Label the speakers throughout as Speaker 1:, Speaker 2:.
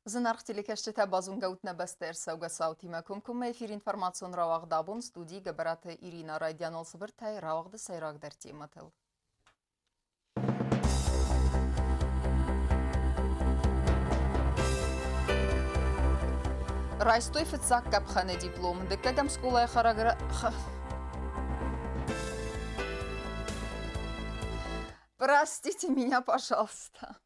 Speaker 1: Зынарх телекәшчетә базунга үтнә бәстер сәугә саутима күмкүмә эфир информацион равағдабун студии габараты Ирина Радианол сыбыртай равағды сайрағдар тематыл. Райстой фитсак капханы диплом. Деккагам скулай харагра... Простите меня, пожалуйста.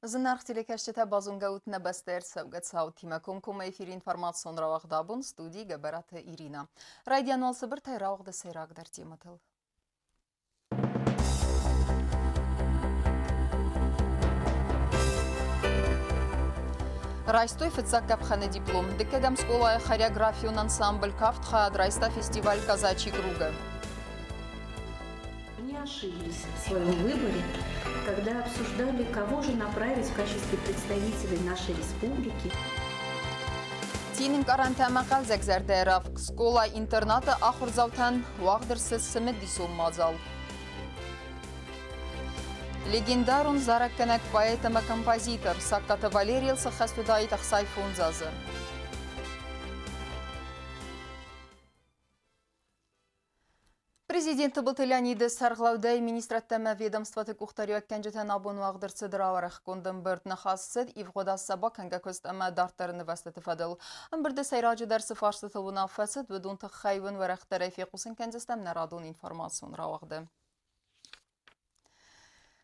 Speaker 1: Зынарх телекәшчетә базунга үтнә бәстер сәугәт саутима күмкүмә эфир информацион равағдабун студии габараты Ирина. Радианол сыбыртай равағды сайрағдар тематыл. Райстой фитсак капханы диплом. Деккагам скулай хореографион ансамбль кафтха адрайста фестиваль казачий круга.
Speaker 2: Не ошиблись в своем выборе, когда обсуждали, кого же направить в качестве представителей нашей республики.
Speaker 1: Тинин карантема қалзәкзәрдәрав. Скола интерната ахурзаутан вағдырсыз сымыддисум мазал. Легендарун заракканак поэтама композитор Сакката Валериел сахастудай тахсай фунзазы. Президенті бұлты Леониды сарғлаудай министраттама ведомстваты кухтарио әккенжетен абуну ағдырцы дыраварық кондым бірдіні қасысыд ивғода саба кәнгі көстама дартарыны вәстеті фадыл. Бірді сайрачы дәрсі фарсы тылуна фәсід өдунты хайвын вәрәқ тәрәфе құсын кәнзістем нарадун информацион равағды.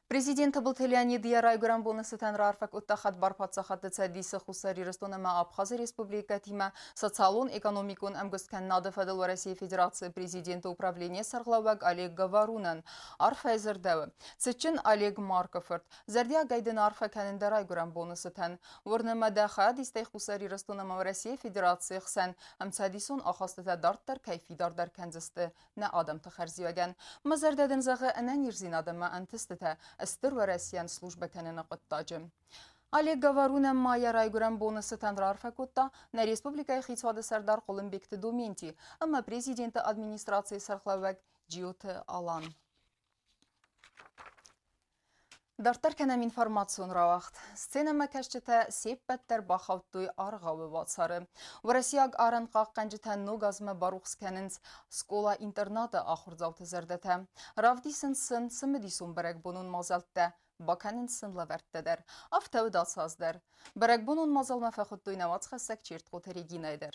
Speaker 1: Президенті бұлты Леониды ярайгыран бонысы тәнрарфак ұттақат барпатсақаты цәдісі құсари рыстонама Абхазы Республика тима социалон экономикун әмгісткен нады Федел Россия Федерации президенті управление сарғлауаг Олег Гаварунан, арфа әзірдәуі. Сетчин Олег Марковырд, зәрдия гайдын арфа кәнінді райгыран бонысы тән. Орныма дәқа дистей құсари рыстонама Россия Федерации қсан әмцәдисон ақастыта дарттар кайфидардар кәнзісті нә адам тұқарзиоген. Мазардадын зағы әнән ерзин адыма әнтістіті Әстір вәрәсиян служба кәнені қыттажы. Олег Гаварунан майя райгыран бонысы тәнрар фәкутта на республикай хитсвады сардар қолын бекті доменти, әмі президенті администрации сарқлауәк джиоты алан. Дартар кәнәм информацион равақт. Сцена мәкәшчеті сеппәттер бақауттуй арғауы ватсары. Варасияг арын қаққанжетен ногазмы баруқс кәнінс скола интернаты ахурзауты зәрдеті. Равдисын сын сымыдисон бәрәк бұнын мазалтты. Баканын сынла вәрттедер. Афтауы датсаздыр. Бәрәк бұнын мазалма фәхуттуй наватсқасак черт қоты регинайдыр.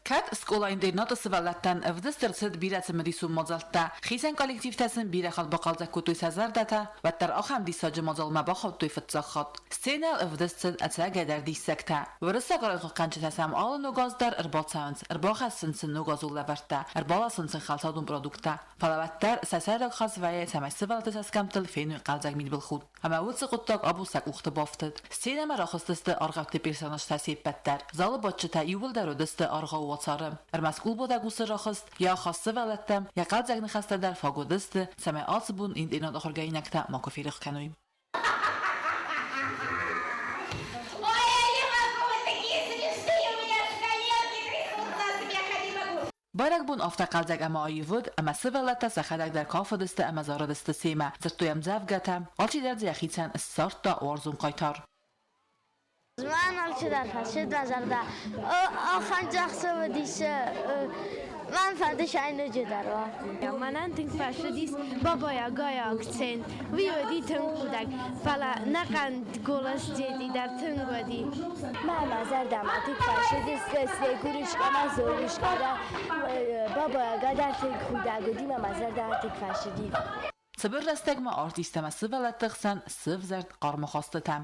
Speaker 3: Kat skola internatı sıvallattan evdistır sıd birəsi müdisun mazaltta. Xisen kollektivtəsin birə xal baqalcaq kutuy səzardata və tər axam disacı mazalma baxaltuy fıtsaxat. Scenal evdistır ətsə qədər dissəkta. Vırısa qaraqıq qançətəsəm alın o qazdar ırbalsavınız, ırbaxasınsın o qazulla vərtdə, ırbalasınsın xalsadun produkta. Falavattar səsərək xas vəyə səməy sıvalatı səskamtıl feynu qalcaq midbilxud. Ama vıtsı quttaq abusak uxtı baftid. Scenama raxıstıstı arğabtı personaj təsibbəttər. Zalı batçıta yuvıldar ödüstü arğav واتسارم. مسئول بود اگوس راخست یا خاصه ولتم یا قد زگن خسته در فاگودست سمع آسبون این دینات آخر گایی نکتا ما کفیرخ کنویم. بارک بون افتقال زگ اما آیود اما سوالت سخدک در کاف دسته اما زاردست سیمه زرتویم زفگتم آلچی در زیخیتن استارت دا وارزون قایتار.
Speaker 4: من آلچی در فشد وزرده آخان جخصه و دیشه من فردشاین جدارا
Speaker 5: من تنگ فشدیس بابایا گایا اکسین ویودی تنگ بودک فلا نقند گلس جدی در تنگودی
Speaker 4: من مزر دماتیک فشدیس قصه گوریش کنه زوریش کنه بابایا گا در تنگ خودگودی من مزر دماتیک فشدیس
Speaker 3: Сыбыр растегма артистема сывалаттықсан сыв зәрд қармықасты тәм.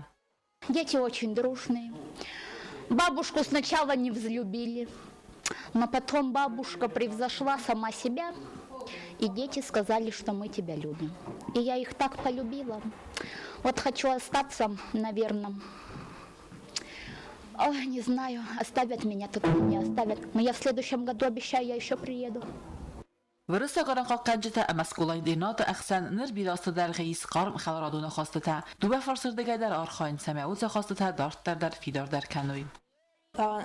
Speaker 6: Дети очень дружные. Бабушку сначала не взлюбили, но потом бабушка превзошла сама себя, и дети сказали, что мы тебя любим. И я их так полюбила. Вот хочу остаться, наверное. Ой, не знаю, оставят меня тут или не оставят. Но я в следующем году обещаю, я еще приеду.
Speaker 3: ورسا قرن قنجتا امسکولای دینات اخسن نر بیراسته در غیس قارم خلرادون خواسته تا دو فرسردگی در آرخاین سمعوت خواسته تا دارت در فیدار در کنوی.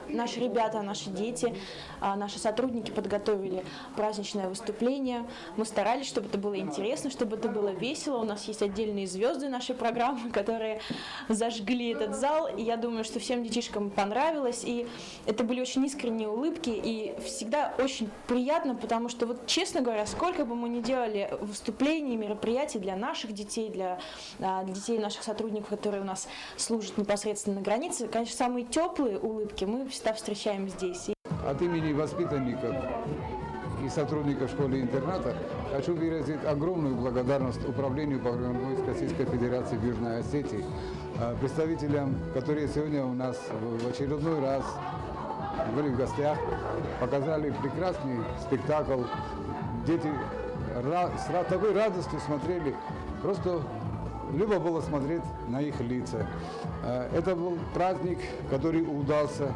Speaker 7: Наши ребята, наши дети, наши сотрудники подготовили праздничное выступление. Мы старались, чтобы это было интересно, чтобы это было весело. У нас есть отдельные звезды нашей программы, которые зажгли этот зал. И я думаю, что всем детишкам понравилось. И это были очень искренние улыбки. И всегда очень приятно, потому что, вот, честно говоря, сколько бы мы ни делали выступлений, мероприятий для наших детей, для детей наших сотрудников, которые у нас служат непосредственно на границе, конечно, самые теплые улыбки мы всегда встречаем здесь.
Speaker 8: От имени воспитанников и сотрудников школы-интерната хочу выразить огромную благодарность Управлению по войск Российской Федерации в Южной Осетии, представителям, которые сегодня у нас в очередной раз были в гостях, показали прекрасный спектакль. Дети с такой радостью смотрели, просто любо было смотреть на их лица. Это был праздник, который удался.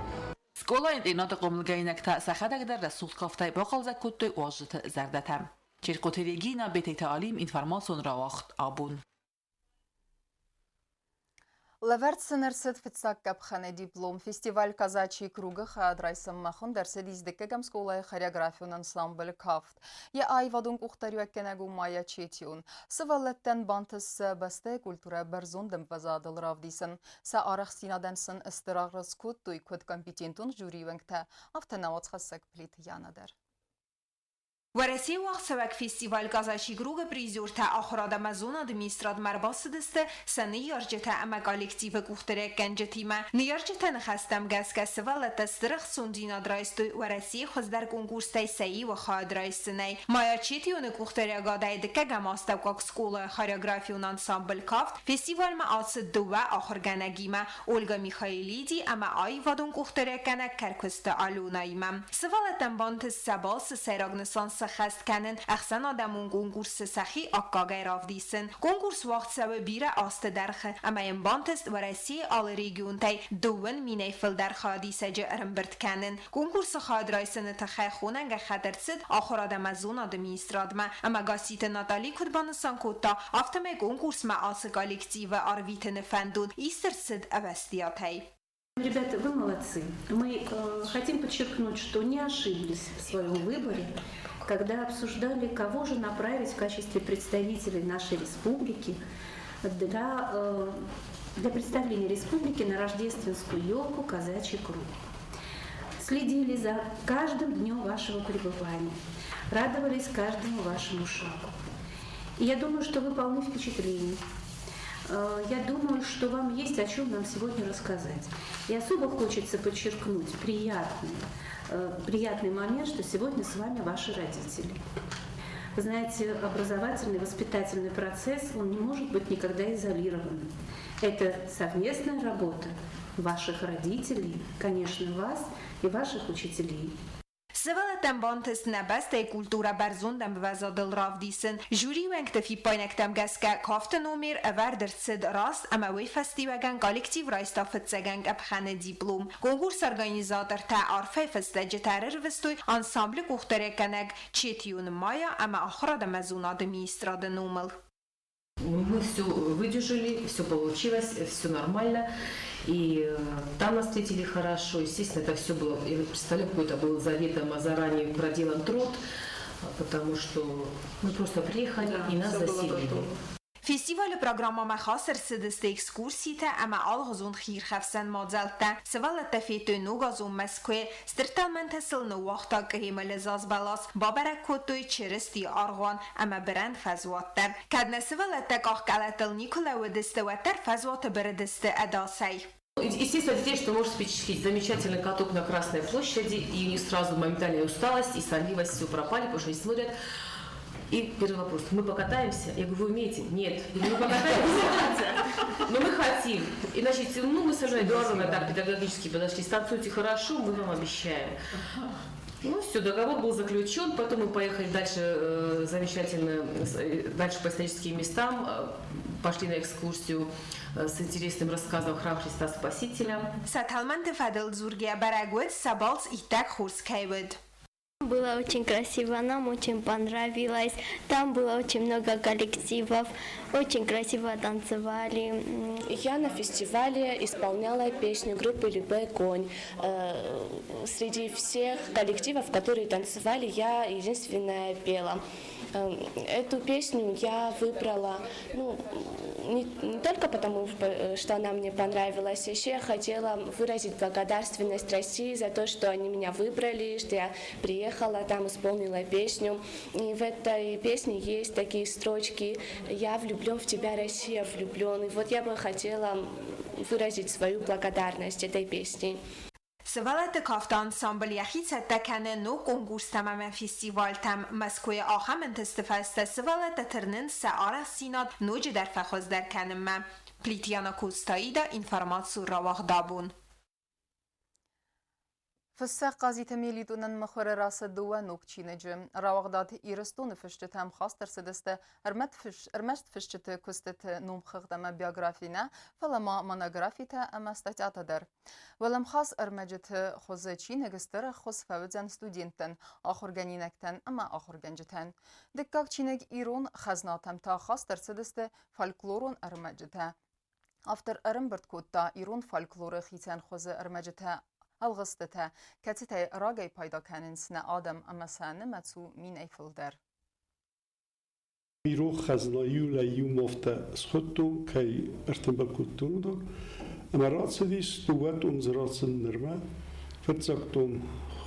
Speaker 3: سکولای دینات قوملگینک تا سخدک در رسول کافتای باقل زکوتوی واجد زردتم. چرکوتریگی نا بیت تعلیم اینفرماسیون را وقت آبون.
Speaker 1: Леверцинер сертифицат капхане диплом. Фестиваль казачий круга хадрайсам махон дерсед издеккегам сколай хореографион ансамбль кафт. Я айвадун ухтарюеккенегу мая четиун. Сывалеттен бантыс басте культура берзондем вазадыл равдисын. Са арахсинаденсын истырағрыз код туй код компетентун жюривенгте. Автонавац хассак плит янадер.
Speaker 9: ورسی وقت سوک فستیوال گازاشی گروه پریزور تا آخراد مزون ادمیستراد مرباس دسته سنی یارجتا اما کالکتیو گوختره گنجتیما نیارجتا نخستم گز که سوالت استرخ سندینا درایستوی ورسی خوز در کنکورستای سایی و خواه درایستنی مایا چیتیون گوختره گادای دکه گماستا وکاک سکول خاریوگرافیون انسامبل کافت فستیوال ما آس دوه آخر گنگیما اولگا میخایلیدی اما آی وادون گوختره گنگ کرکست آلوناییما سوالتن بانت سباس سیراغ نسانس خست کنن اخسن آدمون کنکورس سخی آکاگای رافدیسن کنکورس وقت سوه بیره آست درخه اما این بانتست ورسی آل ریگیون تای دوون مینه فل در خادی سجه ارمبرد کنن کنکورس خاد رایسن تخی خوننگ خدرسد آخر آدم ازون آدمی استراد ما اما گاسیت ناتالی کدبانستان کتا افتمه کنکورس ما آس کالکتیو آرویت نفندون ایسترسد اوستیات های
Speaker 2: Ребята, вы молодцы. Мы хотим подчеркнуть, что не ошиблись в своем выборе, когда обсуждали, кого же направить в качестве представителей нашей республики для представления республики на рождественскую елку «Казачий круг». Следили за каждым днем вашего пребывания, радовались каждому вашему шагу. И я думаю, что вы полны впечатлений. Я думаю, что вам есть о чем нам сегодня рассказать. И особо хочется подчеркнуть приятный момент, что сегодня с вами ваши родители. Вы знаете, образовательный, воспитательный процесс, он не может быть никогда изолированным. Это совместная работа ваших родителей, конечно, вас и ваших учителей.
Speaker 9: سوالتم بانتست نبسته کولتورا برزوندم بوزادل راف دیسن جوری ونگت فی پاینکتم گس که کافت نومیر اور در صد راست اما وی فستی وگن کالکتیو رایستا فتسگنگ ابخانه دیپلوم کنکورس ارگانیزاتر تا عرفه فستجه ترر وستوی انسامبل کوختره کنگ چیتیون مایا اما آخراد مزوناد میستراد نومل
Speaker 10: Мы все выдержали, все получилось, все нормально. И там нас встретили хорошо. Естественно, это все было, я представляю, какой-то был заведомо заранее проделан труд, потому что мы просто приехали и нас заселили.
Speaker 9: فستیوال برنامه خاص رسدست اکسکورسیته اما آلغزون خیر خفسن مازلته سوالت فیتو نوگازون مسکوی سترتالمنت سل نووختا گهیم لزاز بالاس بابرکوتوی چرستی آرغوان اما برند فزواتتر کدن سوالت تکاخ کلتل نیکولا و دستواتر فزوات بردست اداسی
Speaker 10: Естественно, детей, что может впечатлить. Замечательный каток на Красной площади, и у них сразу моментальная усталость и сонливость, все пропали, потому что они смотрят. И первый вопрос: мы покатаемся? Я говорю: вы умеете? Нет. Я говорю: мы покатаемся, но мы хотим. И значит, мы с Эдуардом так педагогически подошли: станцуйте хорошо, мы вам обещаем. Ну все, договор был заключен, потом мы поехали дальше дальше по историческим местам, пошли на экскурсию с интересным рассказом храм Христа Спасителя.
Speaker 5: Было очень красиво, нам очень понравилось. Там было очень много коллективов, очень красиво танцевали.
Speaker 11: Я на фестивале исполняла песню группы «Любэ Конь». Среди всех коллективов, которые танцевали, я единственная пела. Эту песню я выбрала не только потому, что она мне понравилась, еще я хотела выразить благодарственность России за то, что они меня выбрали, что я приехала там, исполнила песню. И в этой песне есть такие строчки: «Я влюблен в тебя, Россия, влюблен». И вот я бы хотела выразить свою благодарность этой песне.
Speaker 9: سوالت کافت انسامبل یخیت تکنه نو کنگوس تمام فستیوال تم مسکوی آخم انتستفست سوالت ترنن سعار سیناد نوج در فخوز در کنم پلیتیانا کوستایی دا انفرماتسو رواق دابون
Speaker 1: فسق قازی تمیلیدونن مخور راس دو نوکچینجم راوغداد ایرستون فشت هم خاص ترسدسته ارمشت فشت کستت نوم خدمه بیوگرافینا فلما منوگرافیت اما استاتیات در ولم خاص ارمجت خوزچی نگستر خوز فوزن استودینتن آخر گنینکتن اما آخر گنجتن دکاک چینگ ایرون خزناتم تا خاص ترسدسته فالکلورون ارمجته افتر ارمبرد کوتا ایرون فالکلور خیتن خوز ارمجته الغستته كتتي راجي بايدا كانن سنة آدم أما سنة متسو مين أيفل در
Speaker 12: إيرو خزنايو ليو مفتا سخطو كي ارتنبال كنتون دو أما راتسدي ستوات زرات النرمة فتزاكتم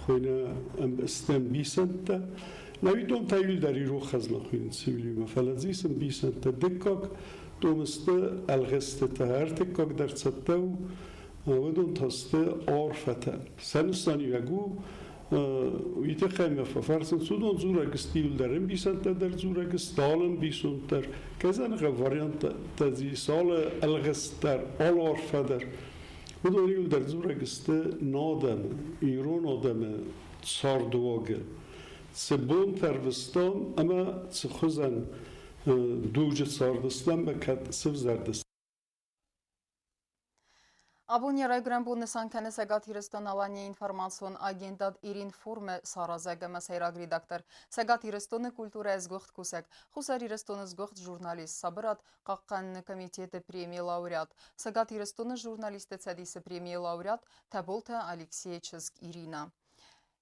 Speaker 12: خوينا أم استن بيسنتا نويتم تايل در إيرو خزنا خوين سيوليو مفلزيسن بيسنتا دكاك تومست الغستته ارتكاك در ستو ودون تاسته عرفته سنستانی وگو ویته خیمه فرسن سودان زورگ استیل درم بیسنت در زورگ استالن بیسنتر کزن واریانت تزی سال الگستر آل عرفه در ودون یول در زورگ است نادم ایران آدم ساردواگه سبون تروستان اما سخزن دوج ساردستان بکت سف زردست
Speaker 1: Abunja rajgrambunë sankane segat hireston alanje informacion agendat irin forme sarazege mesejra redaktor. Segat hireston kultura ezgoht kusek. Khusar hireston ezgoht jurnalist sabrat qaqqan komitete premie laureat. Segat hireston jurnaliste cedise premie laureat tabolta Alexeyevsk Irina.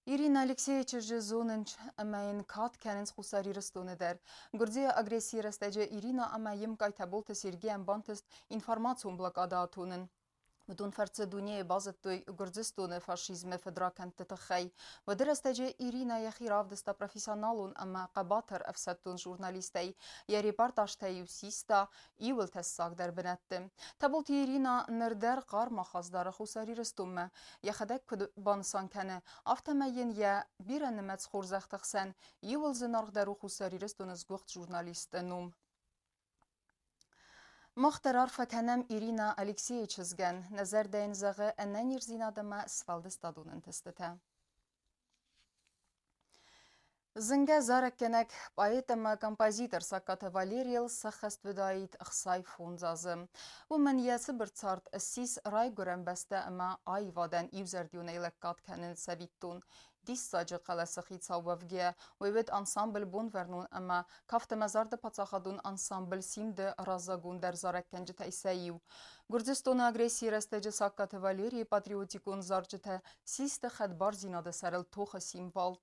Speaker 1: Irina Alexeyevich zonunç amayin kat kenins khusar hireston der. Gurdziya agresi restece Irina amayim kay tabolta Sergey Bantest informacion blok adatunen. بدون فرص دنیای بازد توی گرزستون فاشیزم فدراکن تتخی و درستجه ایرینا یخی راف دستا پروفیسیونالون اما قباتر افسدتون جورنالیستی یا ریپارتاج تیوسیستا ایول تساق در بنتم تبولت ایرینا نردر قار مخازدار خوصاری رستومه یخدک کد بانسان کنه افتماین یا بیرنمت خورزختخسن ایول زنارغ درو خوصاری رستون از گخت جورنالیست نوم مخترار فکنم ایرینا الکسییچزگن نظر دین زغه اننیر زینادما اسفالد استادونن تستته. زنگه زارکنک باید کمپازیتر سکت والریل سخست ودایت اخصای فونزازم و من یاس برتسارت اسیس رای گرم بسته اما آی وادن ایوزردیونه لکات کنن سبیتون دیس ساجه قلس خیتسا وفگه و وید انسامبل بون ورنون اما کافت مزارد پتاخدون انسامبل سیم ده رازاگون در زارکنج تایساییو. گرزستون اگریسی رستجه سکت والری پاتریوتیکون زارجته سیست خدبار زیناده سرل توخ سیم وال.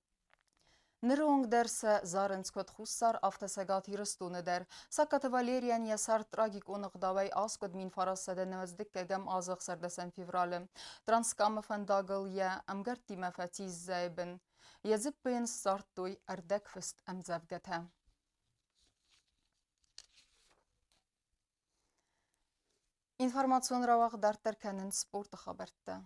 Speaker 1: Նրոնք դերսը զարընցքոտ խուսար ավտասագատ հիրստունը դեր, սակատ Վալերիան եսար տրագիկ ունղդավայ ասկոտ մին ֆարասադը նվզդիկ կեգեմ ազıq սարդասեն февралը. Տրանսկամը ֆանդագıl я ամգարդի մέφəti զայբն. Եզіп բեն սարտույ արդեք վստ ամձավգət է. İnformasyon ravaq dartarkanın sportu xabartda.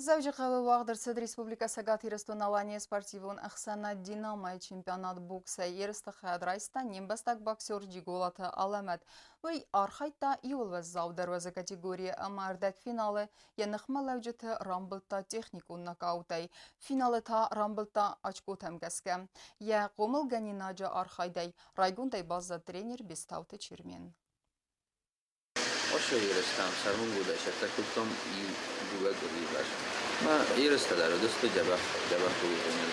Speaker 1: Завжди вагдер Сед Республика Сагат Ирестонавания спортивон Ахсана Динамо чемпионат бокса Ерестахад Райста Нимбастак боксер Джиголата Аламет. Вей архайта юлвез завдервезе категория амардак финалы янахма лавджете рамблта технику нокаутай. Финалы та рамблта очко темгеске. Я комыл ганинаджа архайдай. Райгундай база тренер Бестауте Чермен.
Speaker 13: Așa éreztem, szermon بود esetleg tudtam így dugagolívás. Már érezted erről, de ezt gyaba fogni.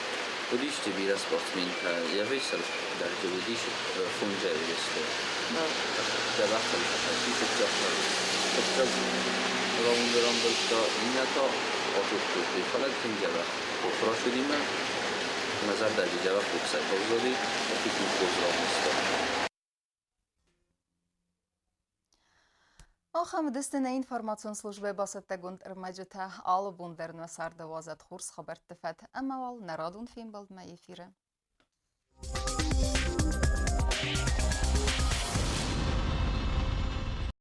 Speaker 13: Hogy is ti bír sportmin, ja vészel, de hogy is fonja érezted. Már gyaba fogni, kicsit csak rondolta, innata, atottuk, hogy feledtünk gyaba pokrasudíme, na zárdágyi gyaba fogszaj hozódik, a kicsit pozromozta.
Speaker 1: Ախամ դստն է ինվարմացիոն սլուժբե բասետ տեգունդ ըրմաջըթա ալը բունդերնու սարդը վազատ խուրս խաբերտ տվետ, əməval նարադուն ֆիմ բալդմə եֆիրը.